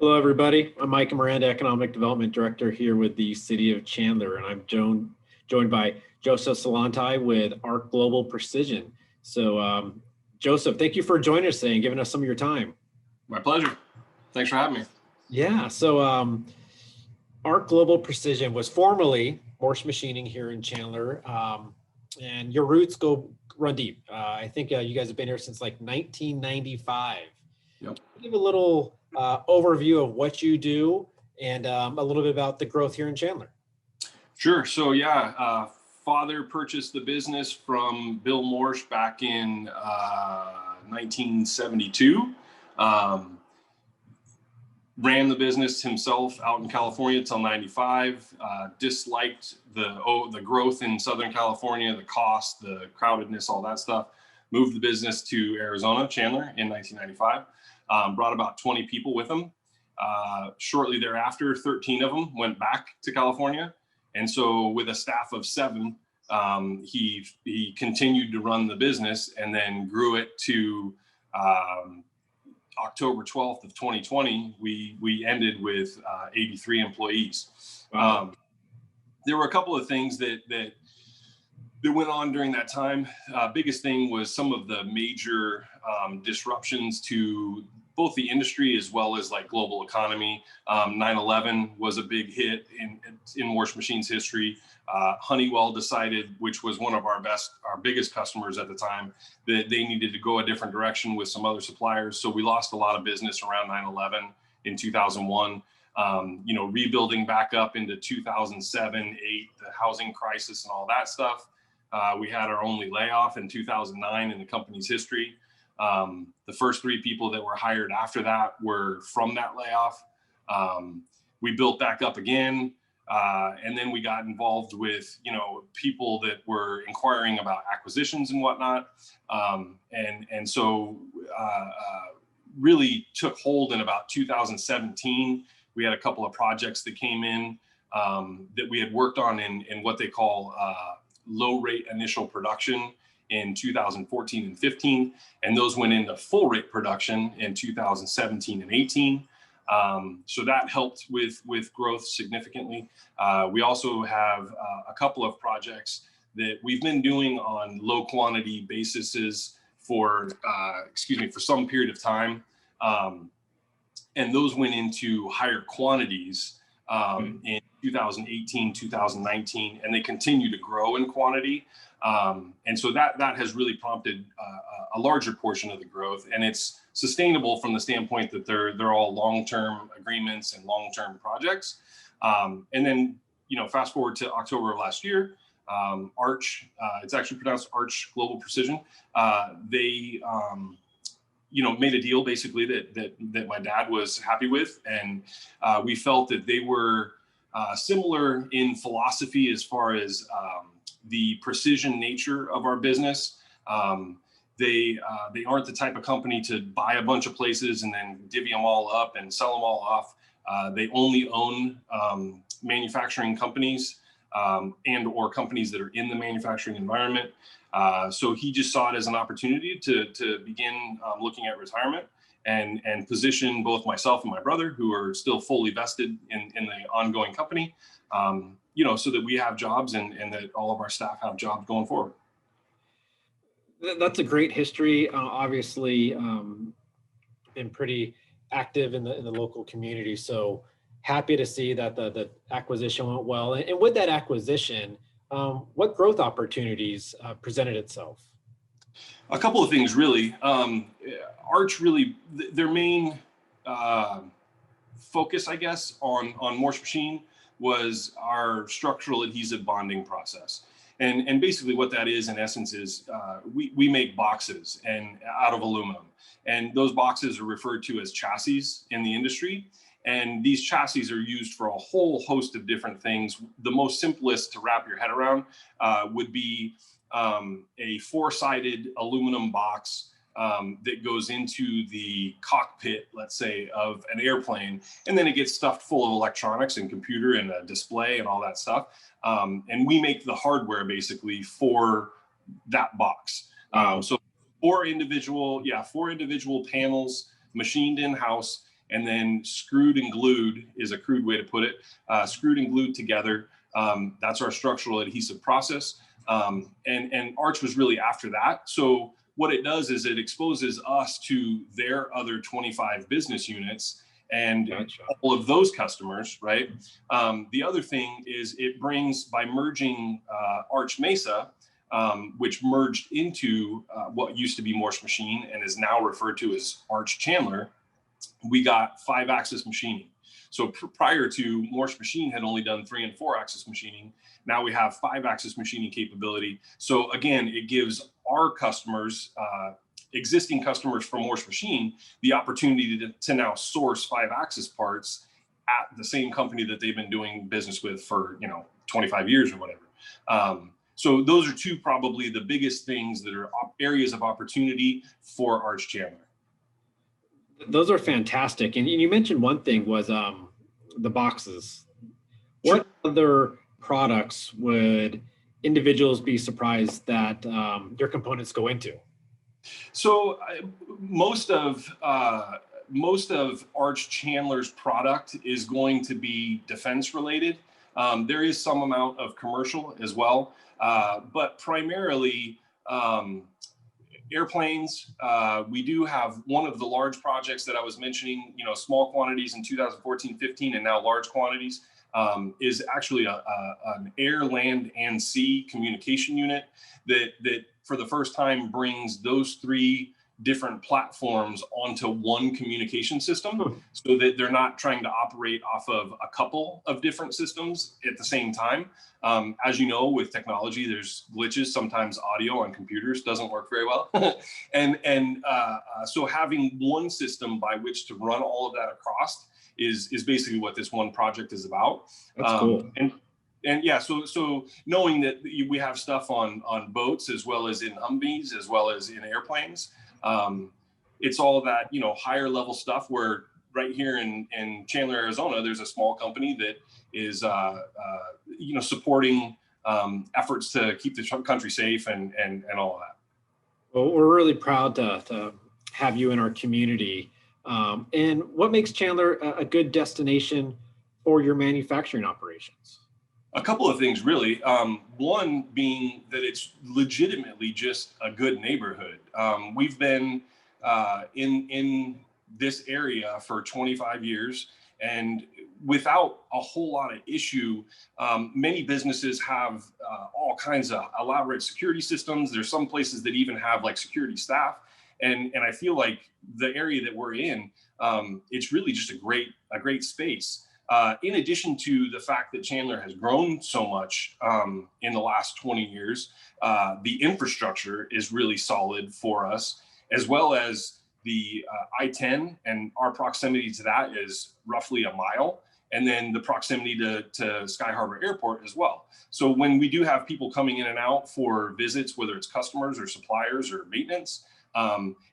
Hello, everybody. I'm Micah Miranda, Economic Development Director here with the City of Chandler, and I'm joined by Joseph Salontai with Arc Global Precision. So, Joseph, thank you for joining us today and giving us some of your time. My pleasure. Thanks for having me. Yeah, so Arc Global Precision was formerly Morsch Machining here in Chandler, and your roots run deep. I think you guys have been here since like 1995. Yep. Give a little overview of what you do and a little bit about the growth here in Chandler. Sure. So father purchased the business from Bill Morsch back in 1972. Ran the business himself out in California until 95. Disliked the growth in Southern California, the cost, the crowdedness, all that stuff. Moved the business to Arizona, Chandler, in 1995. Brought about 20 people with him. Shortly thereafter, 13 of them went back to California. And so with a staff of 7, he continued to run the business and then grew it to October 12th of 2020. We ended with 83 employees. Wow. There were a couple of things that went on during that time. Biggest thing was some of the major disruptions to both the industry as well as like global economy. 9/11 was a big hit in Morsch Machine's history. Honeywell decided, which was one of our biggest customers at the time, that they needed to go a different direction with some other suppliers. So we lost a lot of business around 9/11 in 2001. Rebuilding back up into 2007, 8, the housing crisis and all that stuff. We had our only layoff in 2009 in the company's history. The first 3 people that were hired after that were from that layoff. We built back up again. And then we got involved with, people that were inquiring about acquisitions and whatnot. So really took hold in about 2017. We had a couple of projects that came in that we had worked on in what they call low rate initial production in 2014 and 15, and those went into full rate production in 2017 and 18. So that helped with growth significantly. We also have a couple of projects that we've been doing on low quantity basis for some period of time. And those went into higher quantities in 2018, 2019, and they continue to grow in quantity. And so that has really prompted a larger portion of the growth, and it's sustainable from the standpoint that they're all long-term agreements and long-term projects. And then, fast forward to October of last year, Arch, it's actually pronounced Arch Global Precision. They, made a deal basically that my dad was happy with, and we felt that they were similar in philosophy as far as the precision nature of our business. They aren't the type of company to buy a bunch of places and then divvy them all up and sell them all off. They only own manufacturing companies and or companies that are in the manufacturing environment. So he just saw it as an opportunity to begin looking at retirement and position both myself and my brother, who are still fully vested in the ongoing company, so that we have jobs and that all of our staff have jobs going forward. That's a great history. Obviously, been pretty active in the local community. So happy to see that the acquisition went well. And with that acquisition, what growth opportunities presented itself? A couple of things, really. Arch really, their main focus, I guess, on Morsch Machine was our structural adhesive bonding process. And basically what that is, in essence, is we make boxes and out of aluminum. And those boxes are referred to as chassis in the industry. And these chassis are used for a whole host of different things. The most simplest to wrap your head around would be a 4-sided aluminum box that goes into the cockpit, let's say, of an airplane, and then it gets stuffed full of electronics and computer and a display and all that stuff. And we make the hardware basically for that box. So 4 individual panels machined in-house, and then screwed and glued is a crude way to put it, screwed and glued together. That's our structural adhesive process. And Arch was really after that. So what it does is it exposes us to their other 25 business units and Gotcha. all of those customers, right? The other thing is it brings, by merging Arch Mesa, which merged into what used to be Morsch Machine and is now referred to as Arch Chandler, we got 5-axis machining. So prior to, Morsch Machine had only done 3- and 4-axis machining. Now we have 5-axis machining capability. So again, it gives our customers, existing customers from Morsch Machine, the opportunity to now source 5-axis parts at the same company that they've been doing business with for 25 years or whatever. So those are two probably the biggest things that are areas of opportunity for Arch Chandler. Those are fantastic. And you mentioned one thing was the boxes. What other products would individuals be surprised that your components go into? So most of Arch Chandler's product is going to be defense related. There is some amount of commercial as well, but primarily airplanes. We do have one of the large projects that I was mentioning, small quantities in 2014-15 and now large quantities, is actually an air, land, and sea communication unit that for the first time brings those 3 different platforms onto one communication system, so that they're not trying to operate off of a couple of different systems at the same time. As you know, with technology, there's glitches. Sometimes audio on computers doesn't work very well. So having one system by which to run all of that across is basically what this one project is about. That's cool. And yeah, so knowing that we have stuff on boats as well as in Humvees as well as in airplanes, it's all that higher level stuff where right here in Chandler, Arizona, there's a small company that is supporting efforts to keep the country safe and all of that. Well, we're really proud to have you in our community. And what makes Chandler a good destination for your manufacturing operations? A couple of things, really. One being that it's legitimately just a good neighborhood. We've been in this area for 25 years, and without a whole lot of issue. Many businesses have all kinds of elaborate security systems. There's some places that even have like security staff. And I feel like the area that we're in, it's really just a great space. In addition to the fact that Chandler has grown so much in the last 20 years, the infrastructure is really solid for us, as well as the I-10, and our proximity to that is roughly a mile. And then the proximity to Sky Harbor Airport as well. So when we do have people coming in and out for visits, whether it's customers or suppliers or maintenance,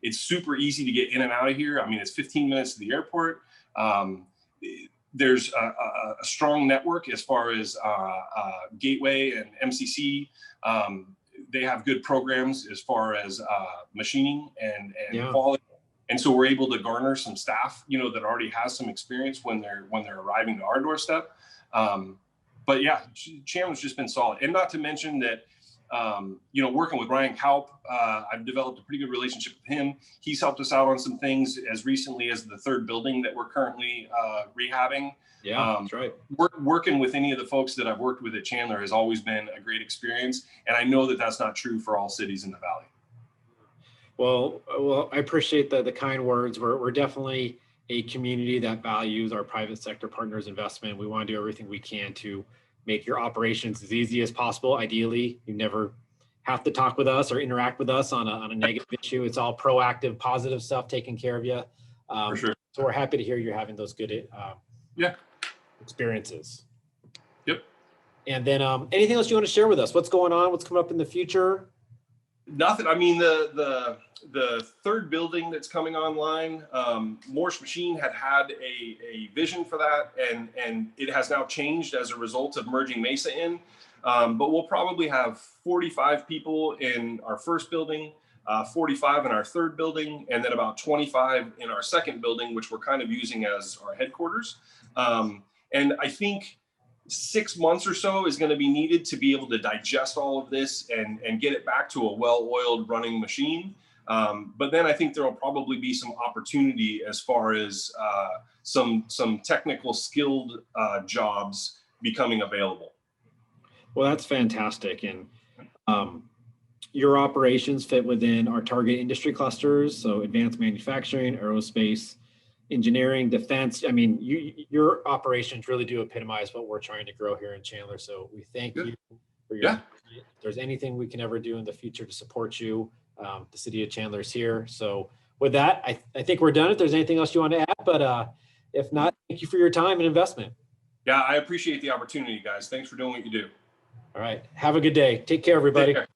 it's super easy to get in and out of here. I mean, it's 15 minutes to the airport. There's a strong network as far as Gateway and MCC. They have good programs as far as machining and quality. And so we're able to garner some staff, that already has some experience when they're arriving to our doorstep. But yeah, Chandler's just been solid. And not to mention that, working with Ryan Kaup, I've developed a pretty good relationship with him. He's helped us out on some things as recently as the third building that we're currently rehabbing. Yeah, that's right. Working with any of the folks that I've worked with at Chandler has always been a great experience. And I know that that's not true for all cities in the Valley. Well, I appreciate the kind words. We're definitely a community that values our private sector partners' investment. We want to do everything we can to make your operations as easy as possible. Ideally, you never have to talk with us or interact with us on a negative issue. It's all proactive, positive stuff taking care of you. For sure. So we're happy to hear you're having those good experiences. Yep. And then anything else you want to share with us? What's going on? What's coming up in the future? Nothing. I mean, the third building that's coming online, Morsch Machine had a vision for that, and it has now changed as a result of merging Mesa in. But we'll probably have 45 people in our first building, 45 in our third building, and then about 25 in our second building, which we're kind of using as our headquarters. And I think 6 months or so is going to be needed to be able to digest all of this and get it back to a well-oiled running machine. But then I think there will probably be some opportunity as far as some technical skilled jobs becoming available. Well, that's fantastic. And your operations fit within our target industry clusters. So advanced manufacturing, aerospace, engineering, defense. I mean, your operations really do epitomize what we're trying to grow here in Chandler. So we thank you for your, if there's anything we can ever do in the future to support you, the city of Chandler is here. So with that, I think we're done. If there's anything else you want to add, but if not, thank you for your time and investment. Yeah, I appreciate the opportunity, guys. Thanks for doing what you do. All right. Have a good day. Take care, everybody. Take care.